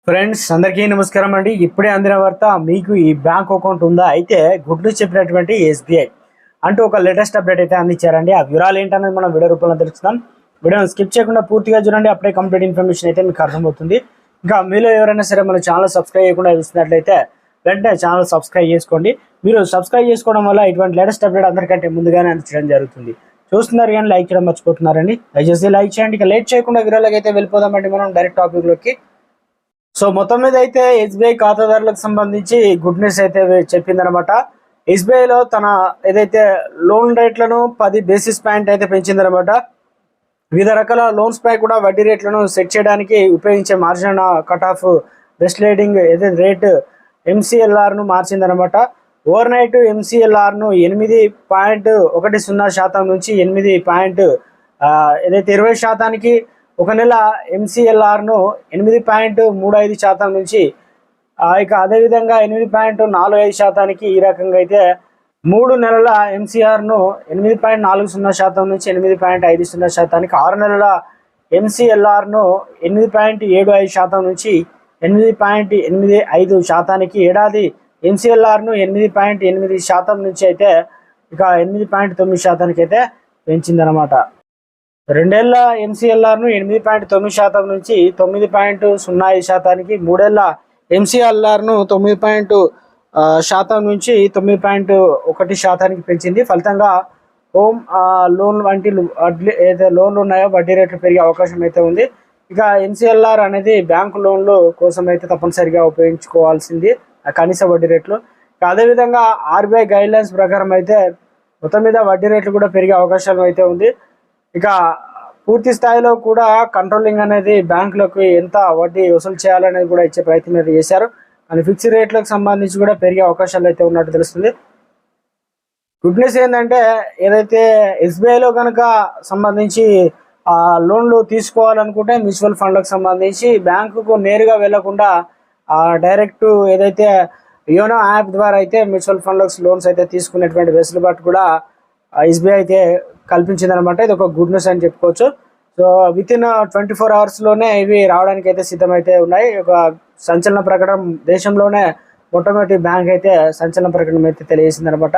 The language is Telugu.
ఫ్రెండ్స్ అందరికీ నమస్కారం అండి. ఇప్పుడే అందిన వార్త, మీకు ఈ బ్యాంక్ అకౌంట్ ఉందా? అయితే గుడ్ న్యూస్ చెప్పినటువంటి ఎస్బీఐ అంటూ ఒక లేటెస్ట్ అప్డేట్ అయితే అందించారండి. ఆ వివరాలు ఏంటనేది మనం వీడియో రూపంలో తెలుసుకుందాం. వీడియోని స్కిప్ చేయకుండా పూర్తిగా చూడండి, అప్పుడే కంప్లీట్ ఇన్ఫర్మేషన్ అయితే మీకు అర్థమవుతుంది. ఇంకా మీలో ఎవరైనా సరే మన ఛానల్ సబ్స్క్రైబ్ చేయకుండా చూస్తున్నట్లయితే వెంటనే ఛానల్ సబ్స్క్రైబ్ చేసుకోండి. మీరు సబ్స్క్రైబ్ చేసుకోవడం వల్ల ఇటువంటి లేటెస్ట్ అప్డేట్ అందరికంటే ముందుగానే అందించడం జరుగుతుంది. చూస్తున్నారు కానీ లైక్ చేయడం మర్చిపోతున్నారండి. దయచేసి లైక్ చేయండి. ఇక లేట్ చేయకుండా వీడియోలోకి అయితే వెళ్ళిపోదామండి మనం డైరెక్ట్ టాపిక్లోకి. సో మొత్తం మీద అయితే ఎస్బీఐ ఖాతాదారులకు సంబంధించి గుడ్ న్యూస్ అయితే చెప్పిందనమాట. ఎస్బీఐలో తన ఏదైతే లోన్ రేట్లను 10 బేసిస్ పాయింట్ అయితే పెంచిందనమాట. వివిధ రకాల లోన్స్ పై కూడా వడ్డీ రేట్లను సెట్ చేయడానికి ఉపయోగించే margin cut off best lending ఏదైతే రేట్ ఎంసీఎల్ఆర్ను మార్చిందనమాట. ఓవర్ నైట్ ఎంసీఎల్ఆర్ను 8.10% నుంచి 8 ఏదైతే 20% ఒక నెల ఎంసీఎల్ఆర్ను 8.35% నుంచి ఇక అదేవిధంగా 8.45% ఈ రకంగా అయితే 3 నెలల ఎంసీఆర్ను 8.40% నుంచి 8.50%, 6 నెలల ఎంసీఎల్ఆర్ను 8.75% నుంచి 8.85%, ఏడాది ఎంసీఎల్ఆర్ను 8.8% నుంచి అయితే ఇక 8.9% అయితే పెంచిందనమాట. 2 ఏళ్ల ఎంసీఎల్ఆర్ను 8.9% నుంచి 9.05%, 3 ఏళ్ల ఎంసీఎల్ఆర్ను 9% నుంచి 9.1% పెంచింది. ఫలితంగా హోమ్ లోన్ వంటి ఏదైతే లోన్లు ఉన్నాయో వడ్డీ రేట్లు పెరిగే అవకాశం అయితే ఉంది. ఇక ఎంసీఎల్ఆర్ అనేది బ్యాంకు లోన్లు కోసం అయితే తప్పనిసరిగా ఉపయోగించుకోవాల్సింది కనీస వడ్డీ రేట్లు. అదేవిధంగా ఆర్బీఐ గైడ్ లైన్స్ ప్రకారం అయితే మొత్తం మీద వడ్డీ రేట్లు కూడా పెరిగే అవకాశం అయితే ఉంది. ఇక పూర్తి స్థాయిలో కూడా కంట్రోలింగ్ అనేది బ్యాంకులకు ఎంత వడ్డీ వసూలు చేయాలనేది కూడా ఇచ్చే ప్రయత్నం అయితే చేశారు. కానీ ఫిక్స్డ్ రేట్లకు సంబంధించి కూడా పెరిగే అవకాశాలు అయితే ఉన్నట్టు తెలుస్తుంది. గుడ్ న్యూస్ ఏంటంటే, ఏదైతే ఎస్బీఐలో కనుక సంబంధించి లోన్లు తీసుకోవాలనుకుంటే మ్యూచువల్ ఫండ్లకు సంబంధించి బ్యాంకుకు నేరుగా వెళ్లకుండా డైరెక్ట్ ఏదైతే యోనో యాప్ ద్వారా అయితే మ్యూచువల్ ఫండ్లకు లోన్స్ అయితే తీసుకునేటువంటి వెసులుబాటు కూడా ఎస్బీఐ అయితే కల్పించిందనమాట. ఇది ఒక గుడ్ న్యూస్ అని చెప్పుకోవచ్చు. సో వితిన్ 24 అవర్స్లోనే ఇవి రావడానికి అయితే సిద్ధమైతే ఉన్నాయి. ఒక సంచలన ప్రకటన, దేశంలోనే మొట్టమొదటి బ్యాంక్ అయితే సంచలన ప్రకటన అయితే తెలియజేసిందనమాట.